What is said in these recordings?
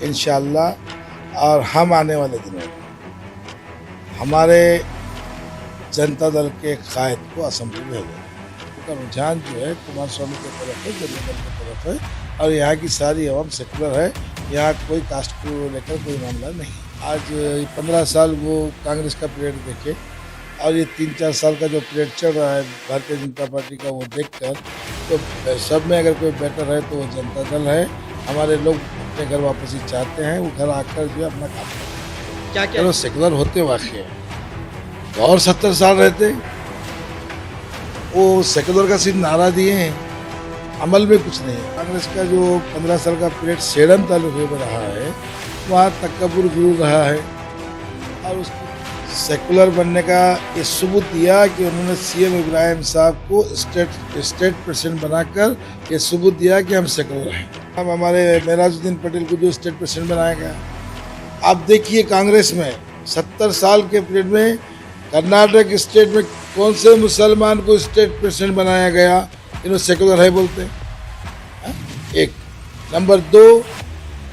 इंशाअल्लाह। और हम आने वाले दिनों में हमारे जनता दल के कायद को असेंबली में भेजेंगे। उनका रुझान जो है कुमार स्वामी की तरफ है, जनता दल की तरफ है, और यहाँ की सारी अवाम सेकुलर है। यहाँ कोई कास्ट को लेकर कोई मामला नहीं। आज 15 साल वो कांग्रेस का पीरियड देखे और ये 3-4 साल का जो पीरियड चल रहा है भारतीय जनता पार्टी का, वो देखकर तो सब में अगर कोई बेटर है तो वो जनता दल है। हमारे लोग अपने घर वापसी चाहते हैं, वो घर आकर जो है अपना काम करते क्या हैं। क्या चलो सेकुलर होते वाकई है तो और 70 साल रहते। वो सेकुलर का सिर्फ नारा दिए हैं, अमल में कुछ नहीं है। कांग्रेस का जो 15 साल का पीरियड सेडम तालुके में रहा है, वहाँ तकब्बुर गुरूर रहा है, और उसको सेकुलर बनने का ये सबूत दिया कि उन्होंने सीएम इब्राहिम साहब को स्टेट प्रेसिडेंट बनाकर ये सबूत दिया कि हम सेकुलर हैं। हम हमारे मेराजुद्दीन पटेल को जो स्टेट प्रेसिडेंट बनाया गया, आप देखिए कांग्रेस में 70 साल के पीरियड में कर्नाटक स्टेट में कौन से मुसलमान को स्टेट प्रेसिडेंट बनाया गया, इन्होंने सेकुलर है बोलते हैं। एक नंबर 2,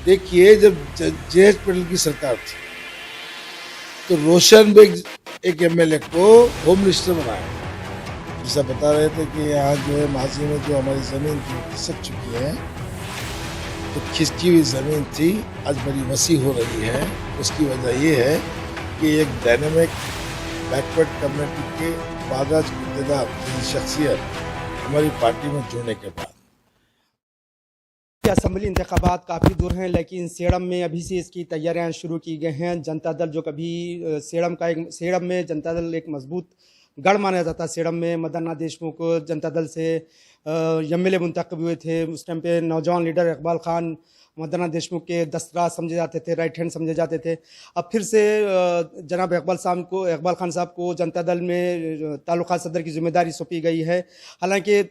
देखिए जब जेएच पटेल की सरकार थी तो रोशन बेग एक एमएलए को होम मिनिस्टर बनाया। जैसा बता रहे थे कि यहाँ जो है माजी में जो हमारी ज़मीन थी खिसक चुकी है, तो खिसकी हुई ज़मीन थी आज बड़ी वसी हो रही है। उसकी वजह ये है कि एक डायनेमिक बैकवर्ड कम्युनिटी के बादाज इक़्तिदार की शख्सियत हमारी पार्टी में जुड़ने के बाद। असेंबली इंतखाबात काफ़ी दूर हैं, लेकिन सेडम में अभी से इसकी तैयारियां शुरू की गई हैं। जनता दल जो कभी सेडम में जनता दल एक मजबूत गढ़ माना जाता है। सेडम में मदन्ना देशमुख जनता दल से एमएलए मुंतखब हुए थे। उस टाइम पे नौजवान लीडर इकबाल खान मदन्ना देशमुख के दस्तराज समझे जाते थे, राइट हैंड समझे जाते थे। अब फिर से जनाब इकबाल खान साहब को जनता दल में ताल्लुकात सदर की जिम्मेदारी सौंपी गई है। हालांकि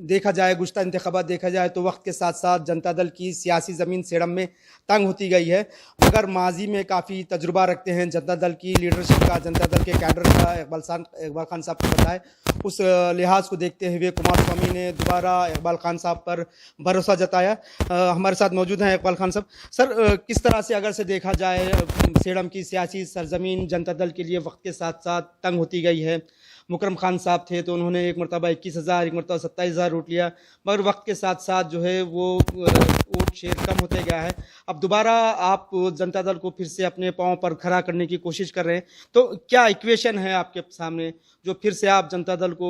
देखा जाए, गुज़श्ता इंतखाबात देखा जाए तो वक्त के साथ साथ जनता दल की सियासी ज़मीन सेडम में तंग होती गई है। मगर माजी में काफ़ी तजुर्बा रखते हैं जनता दल की लीडरशिप का, जनता दल के कैडर का, इकबाल खान साहब को बताए। उस लिहाज को देखते हुए कुमार स्वामी ने दोबारा इकबाल खान साहब पर भरोसा जताया। हमारे साथ मौजूद हैं इकबाल खान साहब। सर, किस तरह से अगर से देखा जाए सेडम की सियासी सरजमीन जनता दल के लिए वक्त के साथ साथ तंग होती गई है। मुकरम खान साहब थे तो उन्होंने एक मरतबा 21,000, एक मरतबा 27,000 वोट लिया, मगर वक्त के साथ साथ जो है वो वोट शेयर कम होते गया है। अब दोबारा आप जनता दल को फिर से अपने पाँव पर खड़ा करने की कोशिश कर रहे हैं, तो क्या इक्वेशन है आपके सामने जो फिर से आप जनता दल को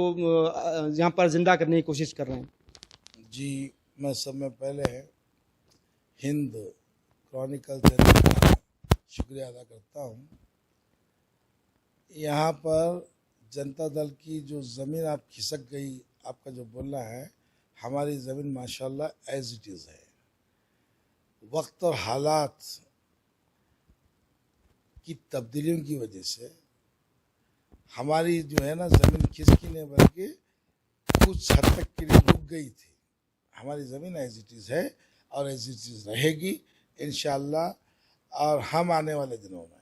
यहाँ पर जिंदा करने की कोशिश कर रहे हैं? जी, मैं सब में पहले हिंद क्रॉनिकल चैनल का शुक्रिया अदा करता हूँ। यहाँ पर जनता दल की जो ज़मीन आप खिसक गई, आपका जो बोलना है, हमारी ज़मीन माशाल्लाह एज इट इज़ है। वक्त और हालात की तब्दीलियों की वजह से हमारी जो है ना ज़मीन खिसकी नहीं बल्कि कुछ हद तक के लिए रुक गई थी। हमारी ज़मीन एज इट इज़ है और एज इट इज़ रहेगी इंशाअल्लाह। और हम आने वाले दिनों में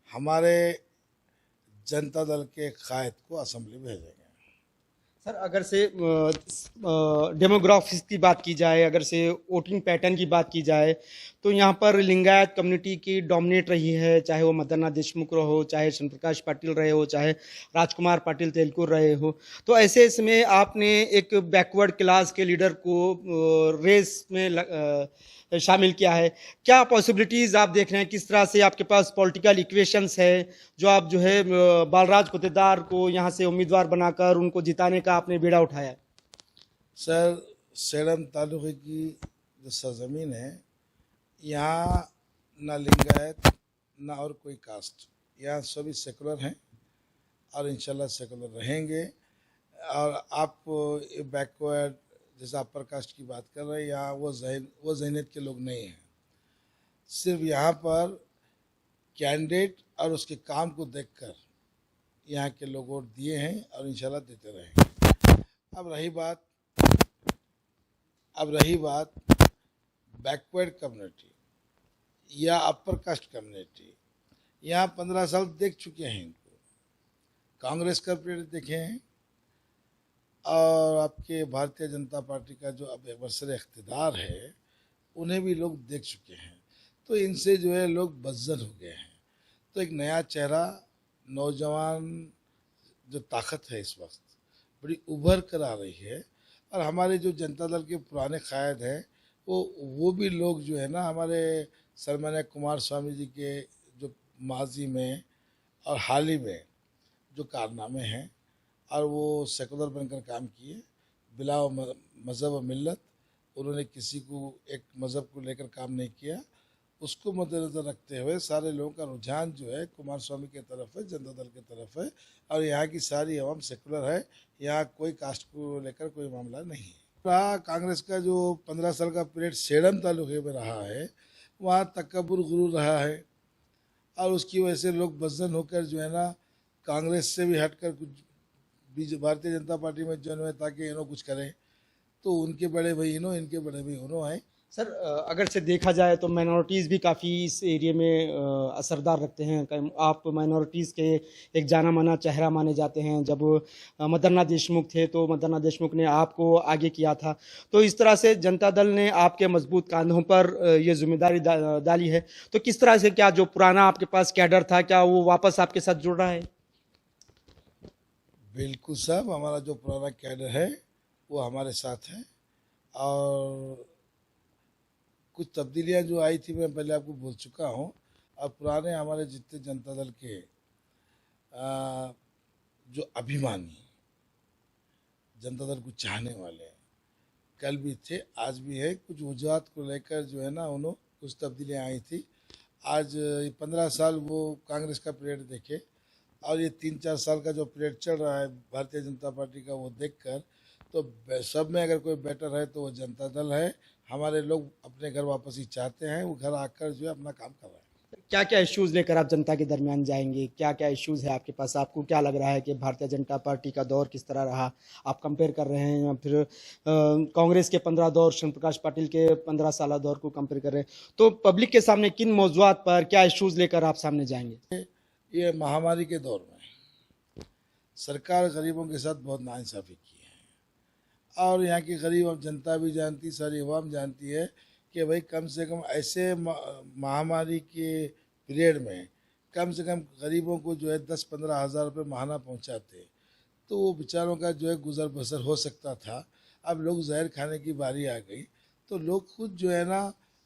हमारे जनता दल के कायद को असेंबली भेजेंगे। सर, अगर से डेमोग्राफिक्स की बात की जाए, अगर से वोटिंग पैटर्न की बात की जाए, तो यहाँ पर लिंगायत कम्युनिटी की डोमिनेट रही है। चाहे वो मदन्ना देशमुख हो, चाहे चंद्र प्रकाश पाटिल रहे हो, चाहे राजकुमार पाटिल तेलकुर रहे हो। तो ऐसे इसमें आपने एक बैकवर्ड क्लास के लीडर को रेस में शामिल किया है। क्या पॉसिबिलिटीज़ आप देख रहे हैं? किस तरह से आपके पास पॉलिटिकल इक्वेशंस है जो आप जो है बालराज कुतेदार को यहाँ से उम्मीदवार बनाकर उनको जिताने का आपने बीड़ा उठाया है? सर, सेडम तालुके की जो सरजमीन है, यहाँ ना लिंगायत ना और कोई कास्ट, यहाँ सभी सेकुलर हैं और इंशाल्लाह सेकुलर रहेंगे। और आप बैकवर्ड जैसे अपर कास्ट की बात कर रहे हैं, यहाँ वो जहनीत के लोग नहीं हैं। सिर्फ यहाँ पर कैंडिडेट और उसके काम को देखकर यहाँ के लोग वोट दिए हैं और इंशाल्लाह देते रहेंगे। अब रही बात बैकवर्ड कम्युनिटी या अपर कास्ट कम्युनिटी, यहाँ 15 साल देख चुके हैं इनको। कांग्रेस का पीरियड देखे हैं और आपके भारतीय जनता पार्टी का जो अब एक वर्षर इख्तिदार है उन्हें भी लोग देख चुके हैं। तो इनसे जो है लोग बदजन हो गए हैं। तो एक नया चेहरा, नौजवान जो ताकत है इस वक्त बड़ी उभर कर आ रही है। और हमारे जो जनता दल के पुराने कायद हैं वो भी लोग जो है ना हमारे सन्माननीय कुमार स्वामी जी के जो माजी में और हाल ही में जो कारनामे हैं और वो सेकुलर बनकर काम किए बिला मज़हब व मिल्लत। उन्होंने किसी को एक मज़हब को लेकर काम नहीं किया। उसको मद्देनज़र रखते हुए सारे लोगों का रुझान जो है कुमार स्वामी की तरफ है, जनता दल की तरफ है। और यहाँ की सारी अवाम सेकुलर है, यहाँ कोई कास्ट को लेकर कोई मामला नहीं है। रहा कांग्रेस का जो 15 साल का पीरियड सेडम तालुके में रहा है, वहाँ तकब्बुर गुरूर रहा है और उसकी वजह से लोग बदजन होकर जो है ना कांग्रेस से भी हटकर कुछ भारतीय जनता पार्टी में जो है ताकि इन्हों कुछ करें। तो उनके बड़े भाई इन्हों, इनके बड़े भाई उन्हों हैं। सर अगर से देखा जाए तो माइनॉरिटीज़ भी काफ़ी इस एरिया में असरदार रखते हैं। आप माइनॉरिटीज़ के एक जाना माना चेहरा माने जाते हैं। जब मदन्ना देशमुख थे तो मदन्ना देशमुख ने आपको आगे किया था। तो इस तरह से जनता दल ने आपके मजबूत कंधों पर ये जिम्मेदारी डाली है। तो किस तरह से, क्या जो पुराना आपके पास कैडर था क्या वो वापस आपके साथ जुड़ रहा है? बिल्कुल साहब, हमारा जो पुराना कैडर है वो हमारे साथ है। और कुछ तब्दीलियां जो आई थी मैं पहले आपको बोल चुका हूँ। और पुराने हमारे जितने जनता दल के जो अभिमानी, जनता दल को चाहने वाले कल भी थे, आज भी है। कुछ वजूहत को लेकर जो है ना उन्होंने कुछ तब्दीलियां आई थी। आज 15 साल वो कांग्रेस का पीरियड देखे और ये 3-4 साल का जो पीरियड चल रहा है भारतीय जनता पार्टी का, वो देखकर तो सब में अगर कोई बेटर है तो वो जनता दल है। हमारे लोग अपने घर वापसी चाहते हैं, वो घर आकर जो है अपना काम कर रहे हैं। क्या क्या इश्यूज लेकर आप जनता के दरमियान जाएंगे? क्या क्या इश्यूज है आपके पास? आपको क्या लग रहा है कि भारतीय जनता पार्टी का दौर किस तरह रहा? आप कंपेयर कर रहे हैं या फिर कांग्रेस के 15 दौर, श्याम प्रकाश पाटिल के 15 साल दौर को कंपेयर कर रहे हैं? तो पब्लिक के सामने किन मौजूआत पर क्या इश्यूज लेकर आप सामने जाएंगे? ये महामारी के दौर में सरकार गरीबों के साथ बहुत नाइंसाफ़ी की है और यहाँ की गरीब जनता भी जानती, सारी अवाम जानती है कि भाई कम से कम ऐसे महामारी के पीरियड में कम से कम गरीबों को जो है 10-15 हज़ार रुपये माहाना पहुँचाते तो वो बेचारों का जो है गुजर बसर हो सकता था। अब लोग जहर खाने की बारी आ गई तो लोग खुद जो है ना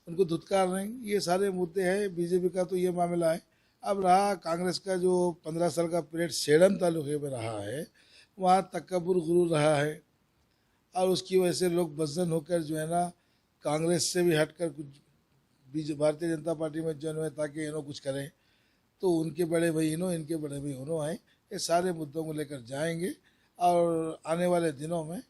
उनको धुतकार रहे हैं। ये सारे मुद्दे हैं। बीजेपी का तो ये मामला है। अब रहा कांग्रेस का जो 15 साल का पीरियड सेडम तालुके में रहा है, वहाँ तकब्बुर गुरूर रहा है और उसकी वजह से लोग बदजन होकर जो है ना कांग्रेस से भी हटकर कुछ भारतीय जनता पार्टी में जो है ताकि इन्हों कुछ करें। तो उनके बड़े भाई इन्हों, इनके बड़े भाई उन्हों हैं। ये सारे मुद्दों को लेकर जाएंगे और आने वाले दिनों में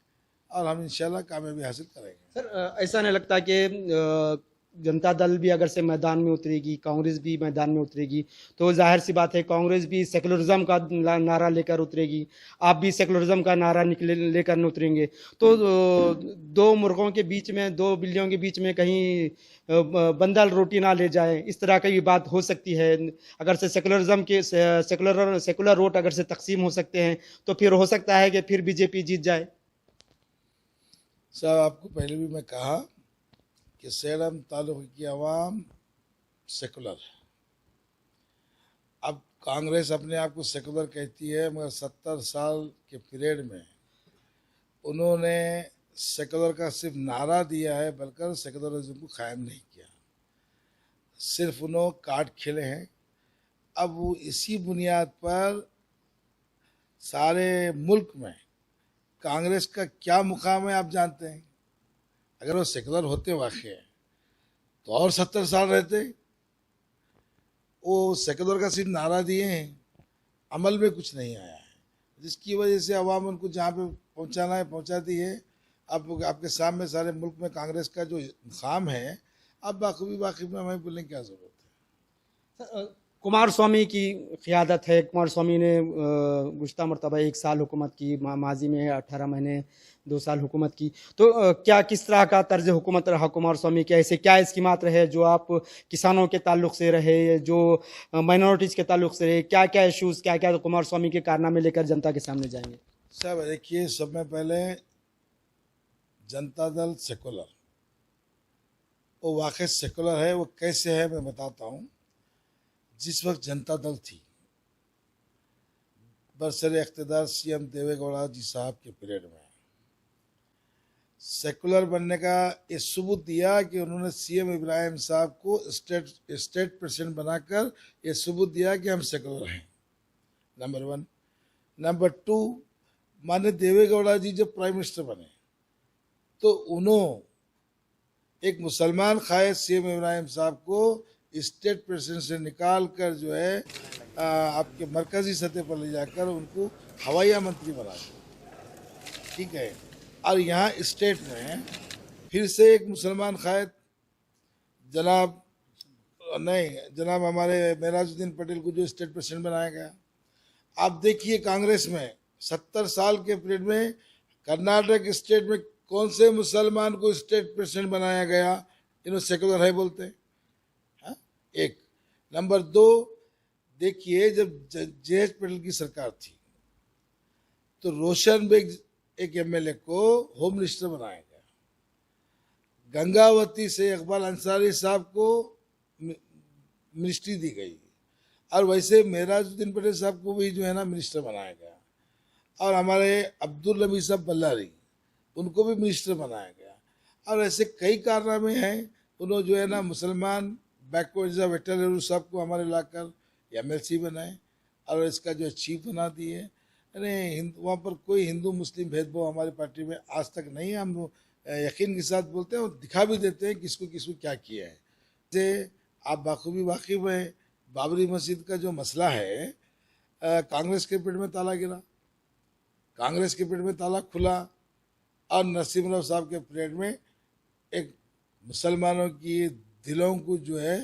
और हम इंशाल्लाह कामयाबी हासिल करेंगे। सर ऐसा नहीं लगता कि जनता दल भी अगर से मैदान में उतरेगी, कांग्रेस भी मैदान में उतरेगी, तो जाहिर सी बात है कांग्रेस भी सेकुलरिज्म का नारा लेकर उतरेगी, आप भी सेकुलरिज्म का नारा लेकर उतरेंगे। तो दो मुर्गों के बीच में, दो बिल्लियों के बीच में कहीं बंदर रोटी ना ले जाए, इस तरह की भी बात हो सकती है। अगर से सेकुलरिज्म के सेकुलर वोट अगर से तकसीम हो सकते हैं तो फिर हो सकता है कि फिर बीजेपी जीत जाए। साहब आपको पहले भी मैं कहा कि सेडम तालुके की आवाम सेकुलर है। अब कांग्रेस अपने आप को सेकुलर कहती है मगर 70 साल के पीरियड में उन्होंने सेकुलर का सिर्फ नारा दिया है, बल्कि सेकुलरिज्म को कायम नहीं किया। सिर्फ उन्होंने कार्ड खेले हैं। अब वो इसी बुनियाद पर सारे मुल्क में कांग्रेस का क्या मुकाम है आप जानते हैं। अगर वो सेकुलर होते वाकई तो और 70 साल रहते। वो सेकुलर का सिर्फ नारा दिए हैं, अमल में कुछ नहीं आया है, जिसकी वजह से अवाम उनको जहाँ पे पहुँचाना है पहुँचाती है। अब आपके सामने सारे मुल्क में कांग्रेस का जो मुकाम है, अब बाकी में हमें बोलने की क्या ज़रूरत है। कुमार स्वामी की क़ियादत है। कुमार स्वामी ने गुज़श्ता मरतबा 1 साल हुकूमत की, माजी में 18 महीने 2 साल हुकूमत की। तो क्या किस तरह का तर्ज हुकूमत रहा कुमार स्वामी के? ऐसे क्या स्कीमात रहे जो आप किसानों के ताल्लुक से रहे, जो माइनॉरिटीज़ के ताल्लुक से रहे? क्या क्या इशूज़, क्या क्या कुमार स्वामी के कारनामे लेकर जनता के सामने जाएंगे? साहब देखिए, सब में पहले जनता दल सेकुलर वो वाकई सेकुलर है। वो कैसे है मैं बताता हूँ। जिस वक्त जनता दल थी, बरसरे इख्तिदार सीएम देवेगौड़ा जी साहब के पीरियड में सेकुलर बनने का ये सबूत दिया कि उन्होंने सीएम इब्राहिम साहब को स्टेट प्रेसिडेंट बनाकर ये सबूत दिया कि हम सेकुलर हैं। नंबर 1। नंबर 2, माननीय देवेगौड़ा जी जब प्राइम मिनिस्टर बने तो उन्होंने एक मुसलमान खाए सीएम इब्राहिम साहब को स्टेट प्रेसिडेंट से निकाल कर जो है आपके मरकजी सतह पर ले जाकर उनको हवाई मंत्री बना दिया। ठीक है। और यहाँ स्टेट में फिर से एक मुसलमान खायद जनाब हमारे मेराजुद्दीन पटेल को जो स्टेट प्रेसिडेंट बनाया गया। आप देखिए कांग्रेस में 70 साल के पीरियड में कर्नाटक स्टेट में कौन से मुसलमान को स्टेट प्रेसिडेंट बनाया गया? इन्होंने सेकुलर है बोलते हैं। हाँ? एक। नंबर 2, देखिए जब जेएच पटेल की सरकार थी तो रोशन बेग एक एमएलए को होम मिनिस्टर बनाया गया। गंगावती से इकबाल अंसारी साहब को मिनिस्ट्री दी गई और वैसे मेराजुद्दीन पटेल साहब को भी जो है ना मिनिस्टर बनाया गया। और हमारे अब्दुल नबी साहब बल्लारी उनको भी मिनिस्टर बनाया गया। और ऐसे कई कारनामे हैं। उन्होंने जो है ना मुसलमान बैकवर्ड वेटर नेहरू साहब को हमारे लाकर एमएलसी बनाए और इसका जो चीफ बना दिए। यानी वहाँ पर कोई हिंदू मुस्लिम भेदभाव हमारी पार्टी में आज तक नहीं है। हम यकीन के साथ बोलते हैं और दिखा भी देते हैं किसको किसको क्या किया है। जैसे आप बाखूबी वाकिफ हैं, बाबरी मस्जिद का जो मसला है, कांग्रेस के पेट में ताला गिरा, कांग्रेस के पेट में ताला खुला और नरसिम्हा साहब के पीरियड में एक मुसलमानों की दिलों को जो है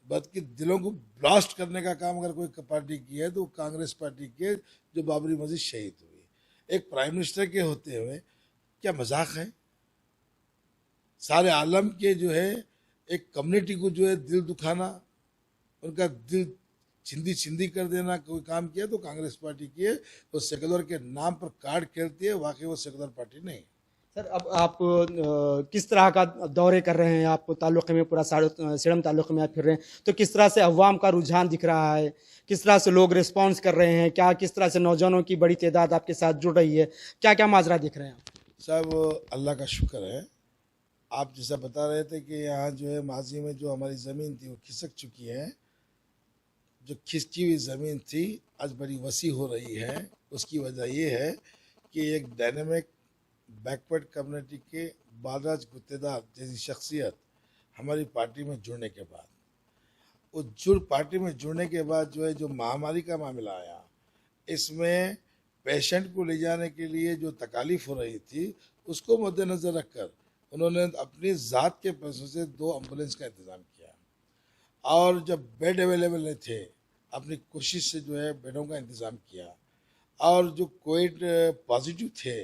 बल्कि दिलों को ब्लास्ट करने का काम अगर कोई पार्टी की है तो कांग्रेस पार्टी के जो बाबरी मस्जिद शहीद हुई। एक प्राइम मिनिस्टर के होते हुए क्या मजाक है? सारे आलम के जो है एक कम्युनिटी को जो है दिल दुखाना, उनका दिल छिंदी छिंदी कर देना कोई काम किया तो कांग्रेस पार्टी की है। वो सेकुलर के नाम पर कार्ड खेलती है, वाकई वो सेकुलर पार्टी नहीं। सर, अब आप किस तरह का दौरे कर रहे हैं? आप ताल्लुक़े में पूरा सेडम ताल्लुक़े में आप फिर रहे हैं तो किस तरह से अवाम का रुझान दिख रहा है? किस तरह से लोग रिस्पांस कर रहे हैं? क्या किस तरह से नौजवानों की बड़ी तादाद आपके साथ जुड़ रही है? क्या क्या माजरा दिख रहे हैं? सब अल्लाह का शुक्र है। आप जैसा बता रहे थे कि यहाँ जो है माजी में जो हमारी ज़मीन थी वो खिसक चुकी है। जो खिसकी हुई ज़मीन थी आज बड़ी वसी हो रही है। उसकी वजह ये है कि एक डायनेमिक बैकवर्ड कम्युनिटी के बालराज गुत्तेदार जैसी शख्सियत हमारी पार्टी में जुड़ने के बाद, वो पार्टी में जुड़ने के बाद जो है जो महामारी का मामला आया, इसमें पेशेंट को ले जाने के लिए जो तकालीफ हो रही थी उसको मद्देनज़र रखकर उन्होंने अपनी ज़ात के पैसों से 2 एम्बुलेंस का इंतज़ाम किया। और जब बेड अवेलेबल नहीं थे अपनी कोशिश से जो है बेडों का इंतज़ाम किया। और जो कोविड पॉजिटिव थे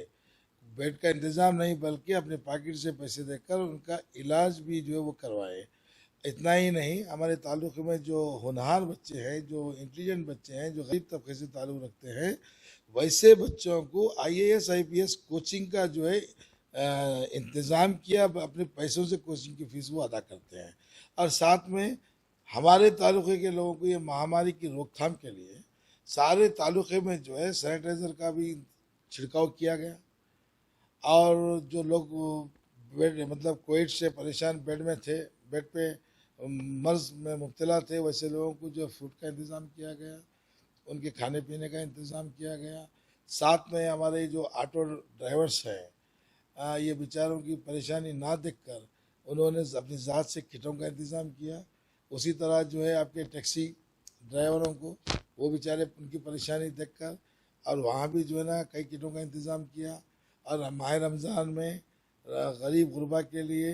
बेड का इंतज़ाम नहीं बल्कि अपने पॉकेट से पैसे देकर उनका इलाज भी जो है वो करवाए। इतना ही नहीं, हमारे ताल्लुक़ में जो होनहार बच्चे हैं, जो इंटेलिजेंट बच्चे हैं, जो गरीब तबके से ताल्लुक़ रखते हैं, वैसे बच्चों को आईएएस आईपीएस कोचिंग का जो है इंतज़ाम किया। अपने पैसों से कोचिंग की फ़ीस वो अदा करते हैं। और साथ में हमारे ताल्लुक़े के लोगों को ये महामारी की रोकथाम के लिए सारे ताल्लुक़े में जो है सैनिटाइज़र का भी छिड़काव किया गया। और जो लोग बेड मतलब कोविड से परेशान बेड में थे, बेड पे मर्ज में मुब्तला थे, वैसे लोगों को जो फूड का इंतज़ाम किया गया, उनके खाने पीने का इंतज़ाम किया गया। साथ में हमारे जो ऑटो ड्राइवर्स हैं, ये बेचारों की परेशानी ना देखकर उन्होंने अपनी ज़ात से किटों का इंतज़ाम किया। उसी तरह जो है आपके टैक्सी ड्राइवरों को वो बेचारे उनकी परेशानी देखकर और वहाँ भी जो है ना कई किटों का इंतज़ाम किया। और माह रमज़ान में गरीब गुरबा के लिए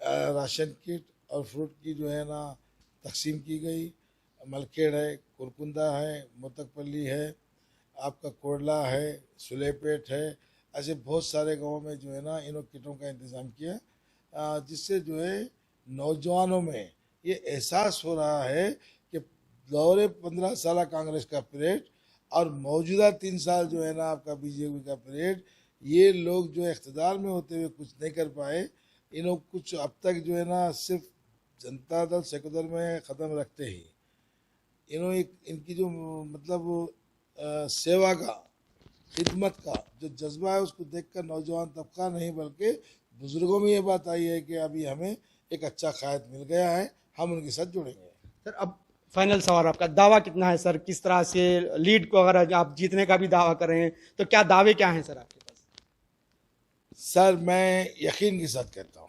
राशन किट और फ्रूट की जो है ना तकसीम की गई। मलखेड़ है, कुरकुंदा है, मोतकपल्ली है, आपका कोडला है, सुलेपेट है, ऐसे बहुत सारे गाँवों में जो है ना इन किटों का इंतज़ाम किया, जिससे जो है नौजवानों में ये एहसास हो रहा है कि दौरे 15 साल कांग्रेस का पीरियड और मौजूदा 3 साल जो है ना आपका बीजेपी का पीरियड, ये लोग जो इख्तिदार में होते हुए कुछ नहीं कर पाए इन लोग कुछ अब तक जो है ना सिर्फ जनता दल सेकुलर में ख़त्म रखते ही इन्होंने इनकी जो मतलब सेवा का खिदमत का जो जज्बा है उसको देखकर नौजवान तबका नहीं बल्कि बुजुर्गों में ये बात आई है कि अभी हमें एक अच्छा कायद मिल गया है, हम उनके साथ जुड़ेंगे। सर अब फाइनल सवाल आपका, दावा कितना है सर, किस तरह से लीड को अगर आप जीतने का भी दावा करें तो क्या दावे क्या हैं सर आपके पास? सर मैं यकीन के साथ कहता हूँ,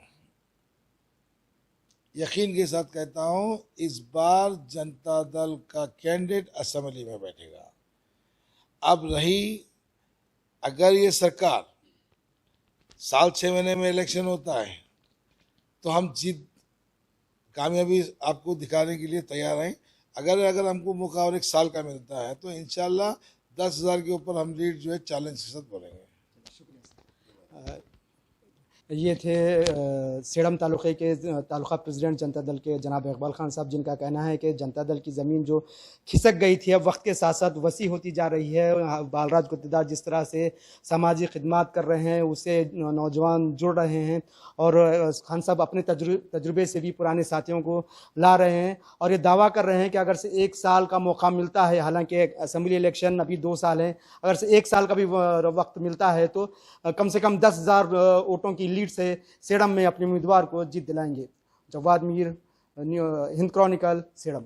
यकीन के साथ कहता हूँ इस बार जनता दल का कैंडिडेट असेंबली में बैठेगा। अब रही अगर ये सरकार साल 6 महीने में इलेक्शन होता है तो हम जीत कामयाबी आपको दिखाने के लिए तैयार हैं। अगर हमको मौका और 1 साल का मिलता है तो इंशाल्लाह 10,000 के ऊपर हम लीड जो है चैलेंज के साथ बोलेंगे। ये थे सेडम तालुक़े के तालुका प्रेसिडेंट जनता दल के जनाब इकबाल खान साहब, जिनका कहना है कि जनता दल की ज़मीन जो खिसक गई थी अब वक्त के साथ साथ वसी होती जा रही है। बालराज गुत्तेदार जिस तरह से सामाजिक खिदमात कर रहे हैं उससे नौजवान जुड़ रहे हैं और खान साहब अपने तजुर्बे से भी पुराने साथियों को ला रहे हैं और ये दावा कर रहे हैं कि अगर से 1 साल का मौका मिलता है, हालांकि असेंबली इलेक्शन अभी 2 साल हैं, अगर से 1 साल का भी वक्त मिलता है तो कम से कम 10,000 वोटों की लीड से सेडम में अपने उम्मीदवार को जीत दिलाएंगे। Jawad Mir, Hind Chronicle, sedum.